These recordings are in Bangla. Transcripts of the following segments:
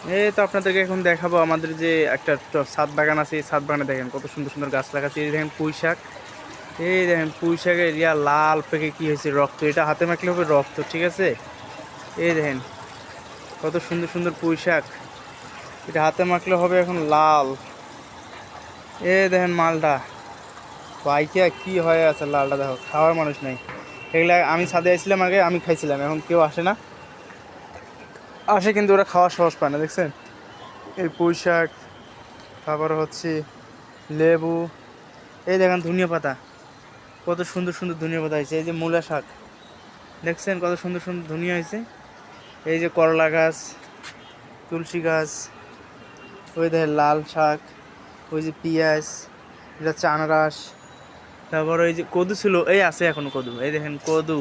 এই তো আপনাদেরকে এখন দেখাবো আমাদের যে একটা ছাদ বাগান আছে। এই ছাদ বাগানে দেখেন কত সুন্দর সুন্দর গাছ লাগাচ্ছে। এই দেখেন পুঁই শাক, এই দেখেন পুঁই শাকের লাল পেকে কি হয়েছে, রক্ত। এটা হাতে মাখলে হবে রক্ত, ঠিক আছে। এই দেখেন কত সুন্দর সুন্দর পুঁই শাক, এটা হাতে মাখলে হবে এখন লাল। এই দেখেন মালটা পাইকা কি হয়ে আছে, লালটা দেখো, খাওয়ার মানুষ নাই। এগুলা আমি ছাদে আসছিলাম আগে, আমি খাইছিলাম, এখন কেউ আসে না। আসে কিন্তু ওরা খাওয়ার সাহস পায় না, দেখছেন। এই পুঁই শাক, তারপর হচ্ছে লেবু, এই দেখেন ধনিয়া পাতা, কত সুন্দর সুন্দর ধনিয়া পাতা হয়েছে। এই যে মূলা শাক, দেখছেন কত সুন্দর সুন্দর ধনিয়া হয়েছে। এই যে করলা গাছ, তুলসী গাছ, ওই দেখেন লাল শাক, ওই যে পেঁয়াজ, এটা হচ্ছে আনারস। তারপর ওই যে কদু ছিল, এই আছে এখনো কদু, এই দেখেন কদু,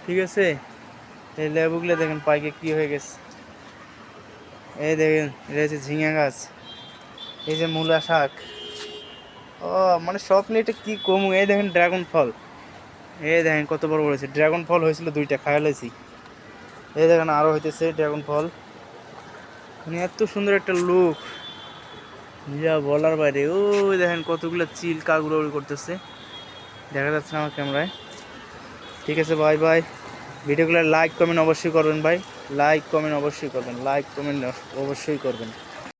ঠিক আছে। এই লেবুগুলো দেখেন পাইকে কি হয়ে গেছে। এই দেখেন এটা হচ্ছে ঝিঙে গাছ, এই যে মূলা শাক। ও মানে সব নিয়ে এটা কি কমু। এই দেখেন ড্রাগন ফল, এই দেখেন কত বড় বড় হয়েছে। ড্রাগন ফল হয়েছিল দুইটা, খাইয়া লাইছি। এই দেখেন আরো হইতেছে ড্রাগন ফল। মানে এত সুন্দর একটা লুক, যা বলার বাইরে। ওই দেখেন কতগুলো চিল কাকুরাউরি করতেছে, দেখা যাচ্ছে না আমার ক্যামেরায়। ঠিক আছে, বাই বাই। ভিডিওগুলো লাইক কমেন্ট অবশ্যই করবেন ভাই, লাইক কমেন্ট অবশ্যই করবেন, লাইক কমেন্ট অবশ্যই করবেন।